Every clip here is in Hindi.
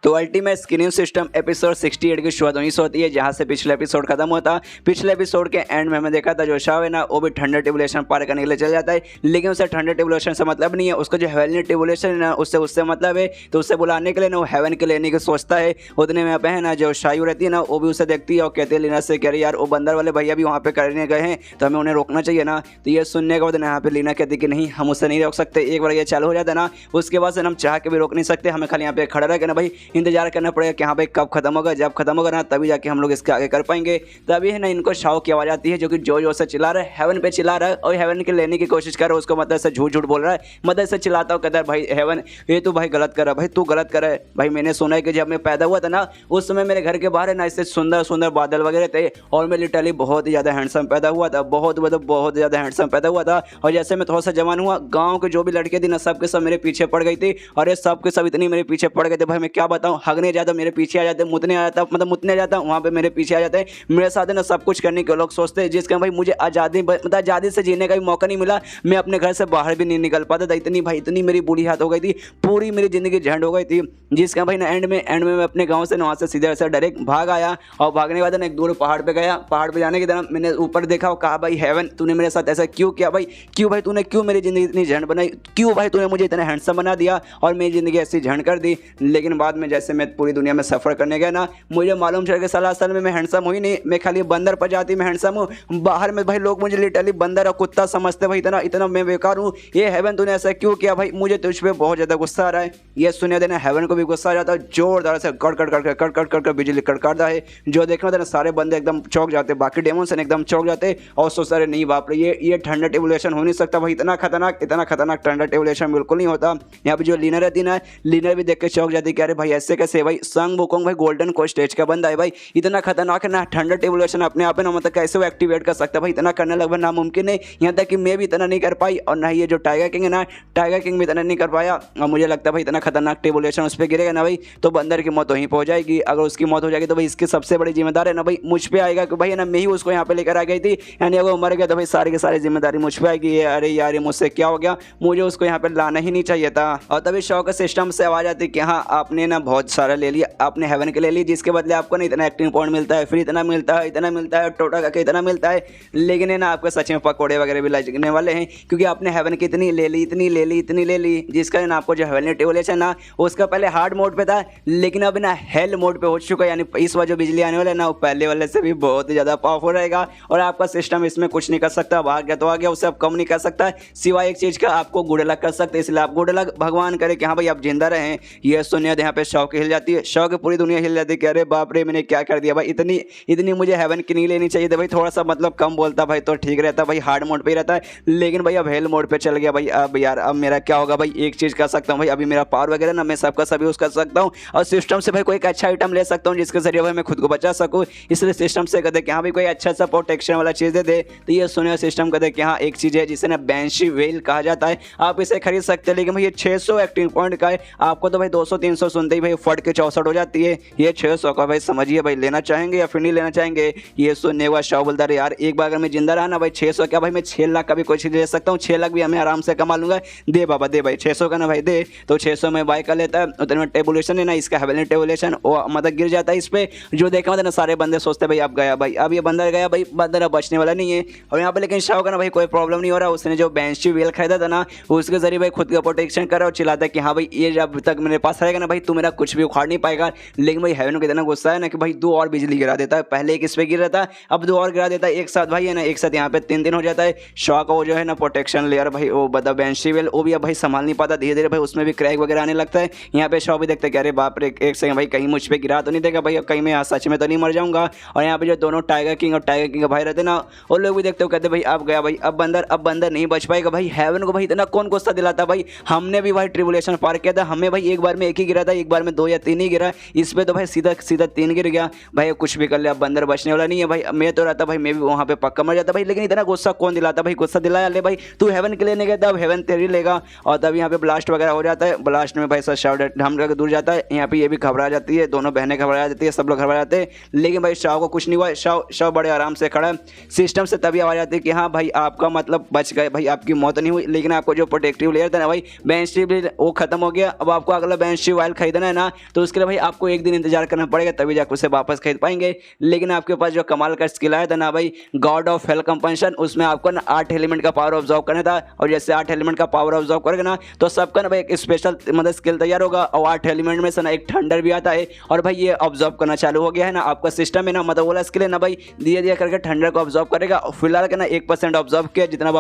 तो अल्टीमेट स्किनिंग सिस्टम एपिसोड 68 की शुरुआत वहीं से होती है जहां से पिछले एपिसोड खत्म होता। पिछले एपिसोड के एंड में हमें देखा था जो शाव है ना वो भी ठंडा टिबुलेशन पार करने के लिए चल जाता है, लेकिन उसे ठंडा टिबुलेशन से मतलब नहीं है, उसको जो हेवनली टिबुलेशन है ना उससे मतलब है। तो उससे बुलाने के लिए ना वो हेवन के लेने की सोचता है। उतने में पे है ना जो शायू रहती है ना वो भी उसे देखती है और कहती है लीना से कह रही यार वो बंदर वाले भैया भी वहाँ पे करने गए हैं तो हमें उन्हें रोकना चाहिए ना। तो ये सुनने के बाद यहाँ पे लीना कहती कि नहीं हम उससे नहीं रोक सकते, एक बार ये चालू हो जाता है ना उसके बाद से हम चाह के भी रोक नहीं सकते, हमें खाली यहाँ पे खड़ा रह के ना भाई इंतजार करना पड़ेगा कि हाँ भाई कब खत्म होगा, जब खत्म होगा ना तभी जाके हम लोग इसके आगे कर पाएंगे। तभी है ना इनको शाव की आवाज़ आती है जो कि जोर से चिल्ला रहा है, हेवन पे चिल्ला रहा है और हेवन के लेने की कोशिश कर रहा है। उसको मतलब से झूठ झूठ बोल रहा है, मतलब से चिल्लाता हो कहता है भाई हेवन ये तू भाई गलत कर रहा है, भाई तू गलत कर रहा है। भाई मैंने सुना है कि जब मैं पैदा हुआ था ना उस समय मेरे घर के बाहर है ना इससे सुंदर सुंदर बादल वगैरह थे और मैं लिटरली बहुत ही ज़्यादा हैंडसम पैदा हुआ था, बहुत ज़्यादा हैंडसम पैदा हुआ था। और जैसे मैं थोड़ा सा जवान हुआ गाँव के जो भी लड़के थे ना सब के सब मेरे पीछे पड़ गई थी और ये सब के सब इतनी मेरे पीछे पड़ गए थे भाई मैं क्या बताऊँ, हगने जाता मेरे पीछे आ जाते, मुतने आ जाता मतलब मुतने जाता वहाँ पे मेरे पीछे आ जाते हैं, मेरे साथ है ना सब कुछ करने के लोग सोचते हैं जिसका भाई मुझे आज़ादी मतलब आज़ादी से जीने का भी मौका नहीं मिला, मैं अपने घर से बाहर भी नहीं निकल पाता था। इतनी मेरी बुरी हालत हो गई थी, पूरी मेरी ज़िंदगी झंड हो गई थी। जिसका भाई ना एंड में मैं अपने गाँव से वहाँ से सीधे से डायरेक्ट भाग आया और भागने के बाद ना एक दूर पहाड़ पे गया। पहाड़ पे जाने की तरह मैंने ऊपर देखा और कहा भाई हेवन तूने मेरे साथ ऐसा क्यों किया भाई, क्यों भाई तूने क्यों मेरी ज़िंदगी इतनी झंड बनाई, क्यों भाई तूने मुझे इतना हैंडसम बना दिया और मेरी ज़िंदगी ऐसी झंड कर दी। लेकिन बाद में जैसे मैं पूरी दुनिया में सफ़र करने गया ना मुझे मालूम चल कि साला असल में मैं हैंडसम हुई नहीं, मैं खाली बंदर प्रजाति में हैंडसम हूँ। बाहर में भाई लोग मुझे लिटरली बंदर और कुत्ता समझते भाई, इतना मैं बेकार हूँ। ये हेवन तूने ऐसा क्यों किया भाई, मुझे तुझ पे बहुत ज़्यादा गुस्सा आ रहा है। ये सुने देना हेवन को भी गुस्सा आ जाता है, जोरदार से कड़ बिजली कड़काता है। जो देखना था ना सारे बंदे एकदम चौंक जाते, बाकी डेमोन्स एकदम चौंक जाते और सोचते रहे नहीं बाप रे ये ठंडा टेबुलेशन हो नहीं सकता भाई, इतना खतरनाक ठंडा टेबुलेशन बिल्कुल नहीं होता। यहाँ पे जो लीनर रहती ना लीनर भी देख के चौंक जाती कि अरे भाई ऐसे कैसे भाई, संग बुकोंग भाई गोल्डन को स्टेज का बंदा है भाई, इतना खतरनाक है ना ठंडा टेबुलेशन अपने आप है ना मतलब कैसे वो एक्टिवेट कर सकता है भाई, इतना करना लगभग नामुमकिन है। यहाँ तक कि मैं भी इतना नहीं कर पाई और ना ये जो टाइगर किंग है ना टाइगर किंग भी इतना नहीं कर पाया। और मुझे लगता है भाई इतना खतरनाक टेबुलेशन उस पर गिरेगा ना भाई तो बंदर की मौत वहीं पहुंच जाएगी। अगर उसकी मौत हो जाएगी तो भाई इसकी सबसे बड़ी जिम्मेदार है ना भाई मुझ पे आएगा कि भाई ना मैं ही उसको यहाँ पे लेकर आ गई थी, यानी अगर वो मर गया तो भाई सारी की सारी जिम्मेदारी मुझ पे आएगी। अरे यार ये मुझसे क्या हो गया, मुझे उसको यहाँ पे लाना ही नहीं चाहिए था। और तभी शो के सिस्टम से आवाज़ आती कि हाँ आपने ना बहुत सारा ले लिया, आपने हेवन के ले लिया जिसके बदले आपको ना इतना एक्टिंग पॉइंट मिलता है, फिर इतना मिलता है टोटा करके इतना मिलता है। लेकिन है ना आपके सच में पकौड़े वगैरह भी लगने वाले हैं क्योंकि आपने हेवन की इतनी ले ली जिसका ना आपको जो हेवनली टेबुलेशन ना उसका पहले हार्ड मोड पे था लेकिन अब ना हेल मोड पे हो चुका है, यानी इस बार जो बिजली आने वाला है ना वो पहले वाले से भी बहुत ही ज़्यादा पावरफुल रहेगा और आपका सिस्टम इसमें कुछ नहीं कर सकता। अब आ गया तो आ गया, उससे अब कम नहीं कर सकता सिवाय एक चीज़ का आपको गुड लक कर सकते, इसलिए आप गुड लक भगवान करे कि हाँ भाई आप जिंदा रहें। ये सुनिए यहाँ पे शौक हिल जाती है, शौक पूरी दुनिया हिल जाती है कि अरे बाप रे मैंने क्या कर दिया भाई, इतनी मुझे हेवन की नहीं लेनी चाहिए थी भाई, थोड़ा सा मतलब कम बोलता भाई तो ठीक रहता भाई, हार्ड मोड पे ही रहता है। लेकिन भाई अब हेल मोड पे चल गया भाई, अब यार अब मेरा क्या होगा भाई, एक चीज़ कर सकता हूँ भाई, अभी मेरा पावर वगैरह ना मैं सबका सब यूज़ कर सकता हूँ और सिस्टम से भाई कोई एक अच्छा आइटम ले सकता हूँ जिसके जरिए भाई मैं खुद को बचा सकूँ। इसलिए सिस्टम से कहते कि हाँ भाई कोई अच्छा सा प्रोटेक्शन वाला चीज़ दे दे। तो ये सुनिए सिस्टम कहते कि हाँ एक चीज़ है जिसे ना बैंशी वेल कहा जाता है, आप इसे खरीद सकते हैं। लेकिन भाई ये 600 एक्टिव पॉइंट का है, आपको तो भाई 200-300 सुनते ही भाई फट के 64 हो जाती है। ये 600 का भाई समझिए भाई लेना चाहेंगे या फिर नहीं लेना चाहेंगे। ये सुनने के बाद शाह बोलता है यार एक बार अगर मैं जिंदा रहा ना भाई 600 क्या भाई मैं 6 लाख का भी कोई चीज़ ले सकता हूँ, 6 लाख भी हमें आराम से कमा लूंगा, दे बाबा दे भाई 600 का ना भाई दे। तो 600 में बाय कर लेता है। उतने में टेबुलेशन है ना इसका हेवनली टेबुलेशन वो मतलब गिर जाता है इस पर, जो देखा मतलब ना सारे बंदे सोचते भाई अब गया भाई, अब ये बंदर गया भाई, बंदर अब बचने वाला नहीं है। और यहाँ पे लेकिन शाह का ना भाई कोई प्रॉब्लम नहीं हो रहा, उसने जो बैंशी वेल खरीदा था ना उसके जरिए भाई खुद का प्रोटेक्शन कर रहा और चिल्लाता है कि हाँ भाई ये जब तक मेरे पास रहेगा ना भाई तू मेरा कुछ भी उखाड़ नहीं पाएगा। लेकिन भाई हेवन को इतना गुस्सा है ना कि भाई 2 और बिजली गिरा देता है, पहले एक इस पे गिर रहा था अब 2 और गिरा देता है एक साथ भाई है ना, एक साथ यहाँ पे 3 दिन हो जाता है। शॉ का वो जो है ना प्रोटेक्शन लेयर भाई वो बता बैंशी वेल वो भी अब भाई संभाल नहीं पाता, धीरे धीरे भाई उसमें भी क्रैक वगैरह आने लगता है। यहाँ पे शॉ भी देखते कि अरे बाप रे एक सेकंड भाई कहीं मुझ पे गिरा तो नहीं देगा भाई, कहीं मैं सच में तो नहीं मर जाऊंगा। और यहाँ पे जो दोनों टाइगर किंग और टाइगर किंग भाई रहते ना वो लोग भी देखते हो कहते भाई अब गया भाई, अब बंदर नहीं बच पाएगा भाई। हेवन को भाई इतना कौन गुस्सा दिलाता भाई, हमने भी भाई ट्रिबुलेशन पार किया था, हमें भाई एक बार में 1 ही गिरा था, एक बार में 2 या 3 ही गिरा, इस पे तो भाई सीधा 3 गिर गया भाई, कुछ भी कर ले अब बंदर बचने वाला नहीं है भाई। मैं तो रहता भाई मैं भी वहाँ पे पक्का मर जाता भाई, लेकिन इतना गुस्सा कौन दिलाता भाई, गुस्सा दिलाया ले भाई तू हेवन के लेने गया था अब हेवन तेरी लेगा। और तब यहाँ पे ब्लास्ट वगैरह हो जाता है, ब्लास्ट में भाई सब शाव हम लोग दूर जाता है। यहाँ पे ये भी घबरा जाती है, दोनों बहनें घबरा जाती है, सब लोग घबरा जाते हैं। लेकिन भाई शाव को कुछ नहीं हुआ, शाव बड़े आराम से खड़ा है। सिस्टम से तभी आवाज आती है कि हाँ भाई आपका मतलब बच गए भाई, आपकी मौत नहीं हुई, लेकिन आपको जो प्रोटेक्टिव लेयर था ना भाई बैंशी वो खत्म हो गया, अब आपको अगला बैंशी वाइल खरीदना है ना, तो उसके लिए भाई आपको एक दिन इंतजार करना पड़ेगा, तभी जाकर उसे वापस खरीद पाएंगे। लेकिन आपके पास जो कमाल का स्किल आया था ना भाई, गॉड ऑफ हेल कंपनशन, उसमें आपको ना 8 एलिमेंट का पावर ऑब्जॉर्व करना था, और जैसे 8 एलिमेंट का पावर ऑब्जॉर्व करोगे ना, तो सबका ना भाई एक स्पेशल मतलब स्किल तैयार होगा। और 8 एलिमेंट में से ना एक थंडर भी आता है, और भाई ये ऑब्जॉर्व करना चालू हो गया है ना आपका सिस्टम है ना, मतलब वाला स्किल है ना भाई, धीरे धीरे करके थंडर को ऑब्जॉर्व करेगा। फिलहाल का ना 1% ऑब्जॉर्व किया, जितना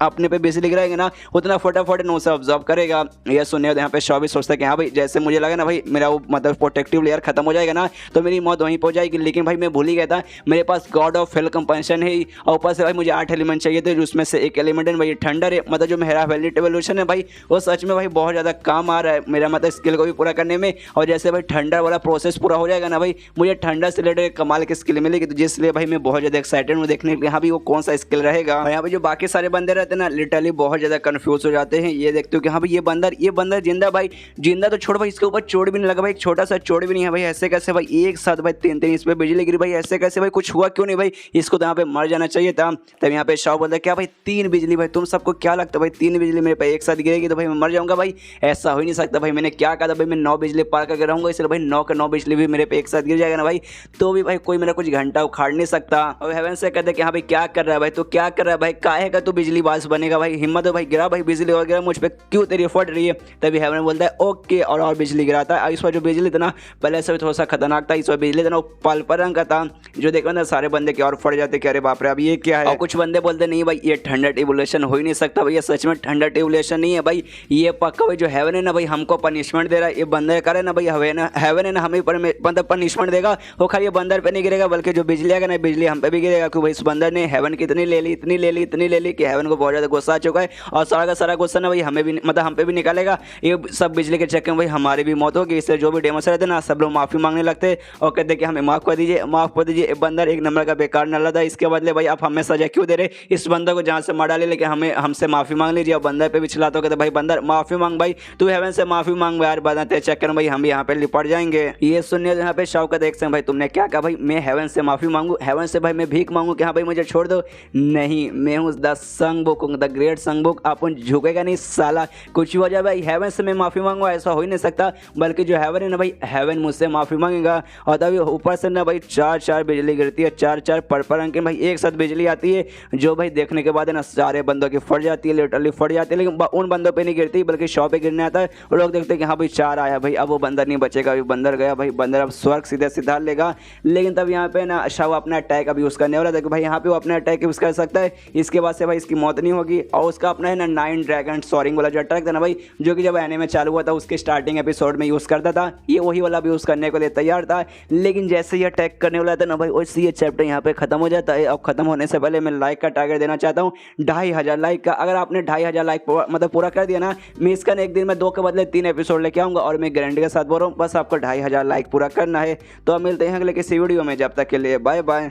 अपने पे बिजली गिराएंगे ना, उतना फटाफट नो से ऑब्जॉर्व करेगा। ये सुनने यहाँ पे 24 सोचते कि हाँ भाई, जैसे मुझे लगा ना भाई मेरा वो मतलब प्रोटेक्टिव लेयर खत्म हो जाएगा ना, तो मेरी मौत वहीं पहुंच जाएगी। लेकिन भाई मैं भूल ही गया था, मेरे पास गॉड ऑफ हेल कंपनशन है, और ऊपर से भाई मुझे 8 एलिमेंट चाहिए थे, उसमें से एक एलिमेंट है भाई थंडर है। मतलब जो मेरा वैलिड एवोल्यूशन है भाई, वो सच में भाई बहुत ज़्यादा काम आ रहा है मेरा मतलब स्किल को भी पूरा करने में। और जैसे भाई थंडर वाला प्रोसेस पूरा हो जाएगा ना भाई, मुझे थंडर से रिलेटेड कमाल की स्किल मिलेगी, तो जिसलिए भाई मैं बहुत ज़्यादा एक्साइटेड हूँ देखने के लिए हाँ भी वो कौन सा स्किल रहेगा। और यहाँ पे जो बाकी सारे बंदे रहते हैं ना, लिटरली बहुत ज़्यादा कन्फ्यूज हो जाते हैं। ये देखते हो कि हाँ भाई ये बंदर जिंदा, भाई जिंदा तो छोड़ भाई, इसके ऊपर चोट भी नहीं लगा भाई, एक छोटा सा चोट भी नहीं है भाई, ऐसे कैसे भाई, एक साथ भाई 3 इस पर बिजली गिरी भाई, ऐसे कैसे भाई, कुछ हुआ क्यों नहीं भाई, इसको तो यहाँ पे मर जाना चाहिए था। तब यहाँ पे शाह बोलता है क्या भाई 3 बिजली, भाई तुम सबको क्या लगता है भाई 3 बिजली मेरे पे एक साथ गिरेगी तो भाई मैं मर जाऊंगा भाई, ऐसा हो ही नहीं सकता भाई, मैंने क्या कहा था भाई मैं 9 बिजली पार करके रहूंगा, इसलिए भाई 9 के 9 बिजली भी मेरे पे एक साथ गिर जाएगा ना भाई, तो भी भाई कोई मेरा कुछ घंटा उखाड़ नहीं सकता। और हेवन से कहते कि हाँ भाई क्या कर रहा है भाई, तो क्या कर रहा है भाई, काहे का तू बिजली बाज बनेगा भाई, हिम्मत हो भाई, गिरा भाई बिजली वगैरह मुझ पर क्यों तेरी फट रही है। तभी हेवन बोलता है ओके, और बिजली गिराता है। इस बार जो बिजली था ना पहले से भी थोड़ा सा खतरनाक था, इस बार बिजली था ना पल पर रंग का था, जो देखो ना सारे बंदे के और फट जाते कि अरे बाप रे अब ये क्या है। और कुछ बंदे बोलते नहीं भाई ये थंडर इवोल्यूशन हो ही नहीं सकता भाई, ये सच में थंडर इवोल्यूशन नहीं है भाई, ये पक्का भाई जो हेवन है ना भाई हमको पनिशमेंट दे रहा है, ये बंदर करे ना भाई हेवन है ना हमें मतलब पनिशमेंट देगा, वो खाली बंदर पे नहीं गिरेगा बल्कि जो बिजली आएगा ना बिजली हम पे भी गिरेगा, क्योंकि भाई इस बंदर ने हेवन की इतनी ले ली कि हेवन को बहुत ज़्यादा गुस्सा आ चुका है, और सारा का सारा गुस्सा ना भाई हमें भी मतलब हम पे भी निकालेगा, ये सब बिजली के चक्कर में भाई हमारी भी मौत होगी। इससे जो भी डेमोस रहते ना सब लोग माफ़ी मांगने लगते और कहते कि हमें माफ़ कर दीजिए, बंदर एक नंबर का बेकार नल्ला था, इसके बदले भाई आप हमें सजा क्यों दे रहे, इस बंदर को जहाँ से मार डाले लेकिन हमसे माफ़ी मांग लीजिए। और बंदर पे भी चिल्लाते हो कहते भाई बंदर माफ़ी मांग भाई, तू हेवन से माफ़ी मांग यार, बंदर तेरे चक्कर में भाई हम यहाँ पे लिपट जाएंगे। ये सुनिए यहाँ पे शौकत देख सकते भाई तुमने क्या कहा भाई, मैं हेवन से माफ़ी मांगू, हेवन से भाई मैं भीख मांगू कि हाँ भाई मुझे छोड़ दो, नहीं मैं हूँ द संगबुक, द ग्रेट संगबुक, अपन झुकेगा नहीं साला, कुछ भी हो जाए भाई हेवन से मैं माफ़ी मांगू ऐसा हो ही नहीं सकता, बल्कि जो हेवन है ना भाई हेवन मुझसे माफ़ी मांगेगा। और तभी ऊपर से ना भाई 4 बिजली गिरती है, 4 पर्पल रंग की भाई एक साथ बिजली आती है, जो भाई देखने के बाद है ना सारे बंदों की फट जाती है, लिटरली फट जाती है, लेकिन उन बंदों पे नहीं गिरती बल्कि शॉप पे गिरने आता है, और लोग देखते हैं कि हाँ भाई 4 आया भाई, अब वो बंदर नहीं बचेगा, अभी बंदर गया भाई, बंदर अब स्वर्ग सीधे सीधा लेगा। लेकिन तब यहाँ पे ना शाह अपना अटैक अब यूज़ करने वाला था कि भाई यहाँ पे वो अपना अटैक यूज़ कर सकता है, इसके बाद से भाई इसकी मौत नहीं होगी। और उसका अपना है ना 9 ड्रैगन सॉरिंग वाला जो अटैक था ना भाई, जो कि जब एनीमे चालू हुआ था उसके स्टार्टिंग एपिसोड में यूज़ करता था, ये वही वाला भी यूज़ करने के लिए तैयार था। लेकिन जैसे ही अटैक करने वाला था ना भाई वैसे ये चैप्टर यहाँ पे खत्म हो जाता है। और खत्म होने से पहले मैं लाइक का टारगेट देना चाहता हूँ 2500 लाइक का। अगर आपने 2500 लाइक मतलब पूरा कर दिया ना, मैं इसका एक दिन में 2 के बदले 3 एपिसोड लेके आऊँगा, और मैं गारंटी के साथ बोल रहा हूँ बस आपको 2500 लाइक पूरा करना है। तो अब मिलते हैं अगले किसी वीडियो में, जब तक के लिए बाय बाय।